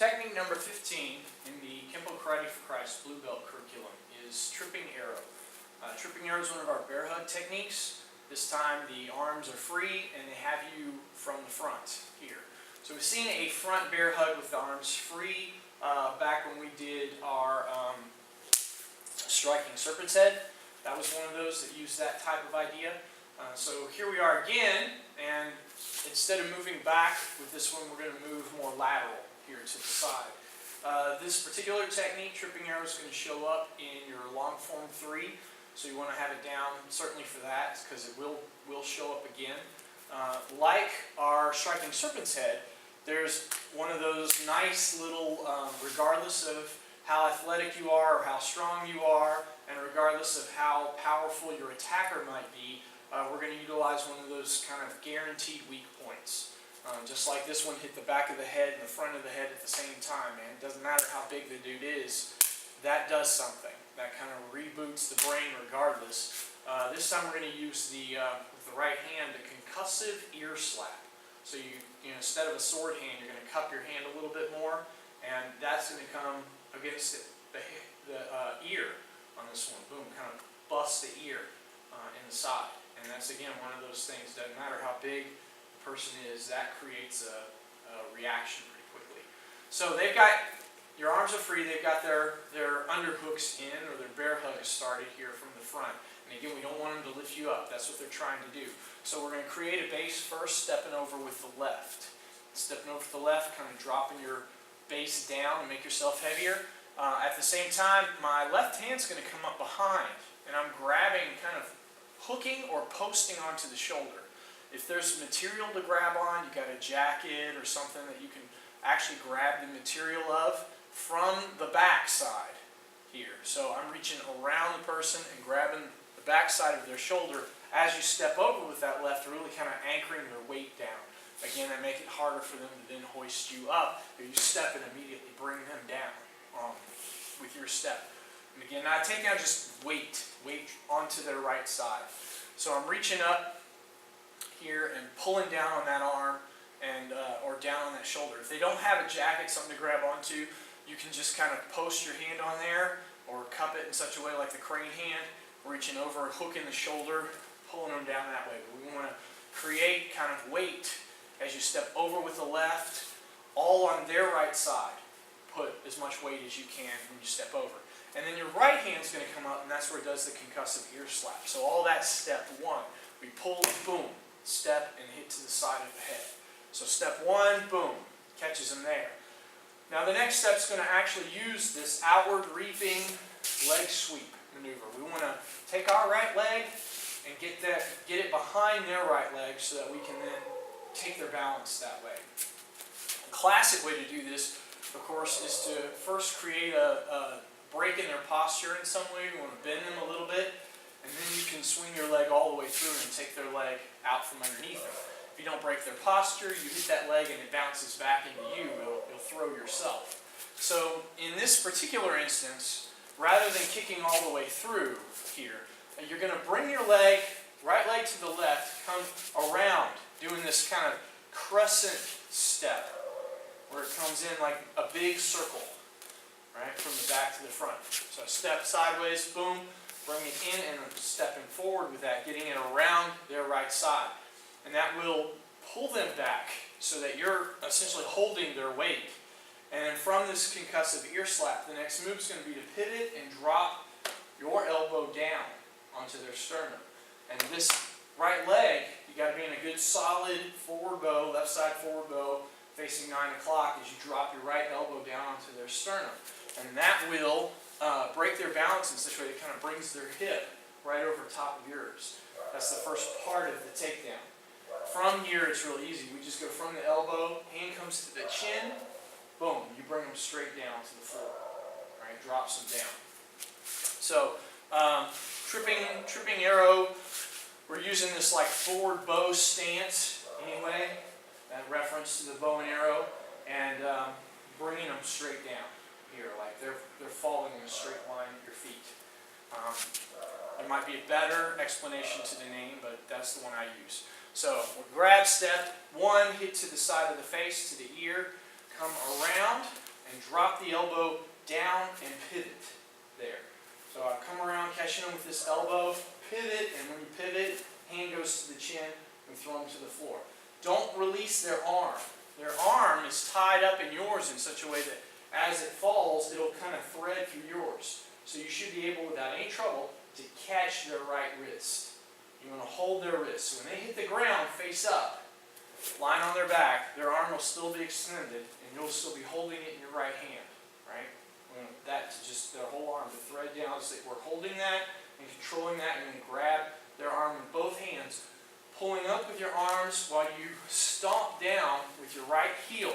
Technique number 15 in the Kenpo Karate for Christ Blue Belt curriculum is tripping arrow. Tripping arrow is one of our bear hug techniques. This time the arms are free and they have you from the front here. So we've seen a front bear hug with the arms free back when we did our striking serpent's head. That was one of those that used that type of idea. So here we are again, and instead of moving back with this one, we're going to move more lateral here to the side. This particular technique, tripping arrow, is going to show up in your long form 3. So you want to have it down certainly for that, because it will show up again. Like our striking serpent's head, there's one of those nice little, regardless of how athletic you are or how strong you are, and regardless of how powerful your attacker might be, we're going to utilize one of those kind of guaranteed weak points. Just like this one hit the back of the head and the front of the head at the same time, man. It doesn't matter how big the dude is, that does something. That kind of reboots the brain regardless. This time we're going to use with the right hand, the concussive ear slap. So you instead of a sword hand, you're going to cup your hand a little bit more, and that's going to come against the ear on this one. Boom, kind of bust the ear in the side. And that's, again, one of those things. Doesn't matter how big the person is, that creates a reaction pretty quickly. So they've got, your arms are free, they've got their underhooks in, or their bear hug started here from the front. And again, we don't want them to lift you up. That's what they're trying to do. So we're going to create a base first, stepping over with the left. Stepping over to the left, kind of dropping your base down and make yourself heavier. At the same time, my left hand's going to come up behind, and I'm grabbing, kind of hooking or posting onto the shoulder. If there's material to grab on, you got a jacket or something that you can actually grab the material of from the back side here. So I'm reaching around the person and grabbing the back side of their shoulder as you step over with that left, really kind of anchoring their weight down. Again, that make it harder for them to then hoist you up. If you step and immediately bring them down with your step. And again, not take out, just weight onto their right side. So I'm reaching up here and pulling down on that arm and or down on that shoulder. If they don't have a jacket, something to grab onto, you can just kind of post your hand on there or cup it in such a way like the crane hand, reaching over, hooking the shoulder, pulling them down that way. But we want to create kind of weight as you step over with the left, all on their right side. Put as much weight as you can when you step over. And then your right hand's going to come up, and that's where it does the concussive ear slap. So all that's step 1. We pull, boom, step, and hit to the side of the head. So step 1, boom, catches them there. Now the next step is going to actually use this outward reaping leg sweep maneuver. We want to take our right leg and get it behind their right leg so that we can then take their balance that way. The classic way to do this, of course, is to first create a break in their posture in some way. You want to bend them a little bit, and then you can swing your leg all the way through and take their leg out from underneath them. If you don't break their posture, you hit that leg and it bounces back into you. You'll throw yourself. So in this particular instance, rather than kicking all the way through here, you're going to bring your leg, right leg to the left, come around, doing this kind of crescent step, where it comes in like a big circle, right, from the back to the front. So step sideways, boom, bring it in, and I'm stepping forward with that, getting it around their right side. And that will pull them back so that you're essentially holding their weight. And then from this concussive ear slap, the next move is going to be to pivot and drop your elbow down onto their sternum. And this right leg, you got to be in a good solid forward bow, left side forward bow, facing 9 o'clock as you drop your right elbow down onto their sternum. And that will break their balance in such a way that it kind of brings their hip right over top of yours. That's the first part of the takedown. From here, it's real easy. We just go from the elbow, hand comes to the chin, boom, you bring them straight down to the floor. Right, drops them down. So, tripping arrow, we're using this like forward bow stance anyway, that reference to the bow and arrow, and bringing them straight down here, like they're falling in a straight line at your feet. There might be a better explanation to the name, but that's the one I use. So we'll grab step 1, hit to the side of the face, to the ear, come around, and drop the elbow down and pivot there. So I come around catching them with this elbow, pivot, and when you pivot, hand goes to the chin, and throw them to the floor. Don't release their arm. Their arm is tied up in yours in such a way that as it falls, it'll kind of thread through yours. So you should be able, without any trouble, to catch their right wrist. You want to hold their wrist. So when they hit the ground face up, lying on their back, their arm will still be extended, and you'll still be holding it in your right hand. Right? We want that to just, their whole arm to thread down. So we're holding that and controlling that, and then grab their arm with both hands, pulling up with your arms while you stomp down with your right heel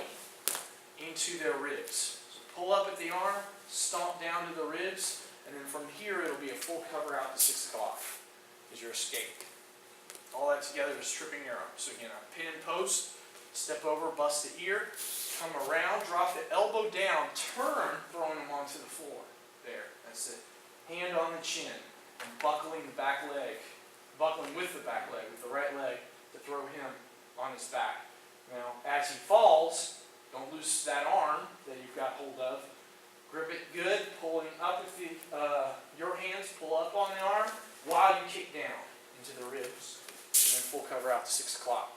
into their ribs. So pull up at the arm, stomp down to the ribs, and then from here it'll be a full cover out to 6 o'clock as your escape. All that together is tripping arrow. So again, I pin and post, step over, bust the ear, come around, drop the elbow down, turn, throwing them onto the floor. There, that's it. Hand on the chin, and buckling the back leg. Buckling with the back leg, with the right leg, to throw him on his back. Now, as he falls, don't lose that arm that you've got hold of. Grip it good, pulling up with your hands, pull up on the arm while you kick down into the ribs. And then full cover out to 6 o'clock.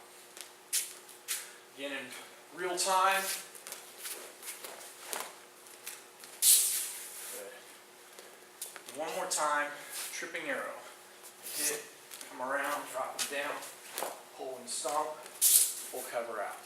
Again, in real time. Good. One more time, tripping arrow. Hit. Come around, drop them down, pull and stomp, full cover out.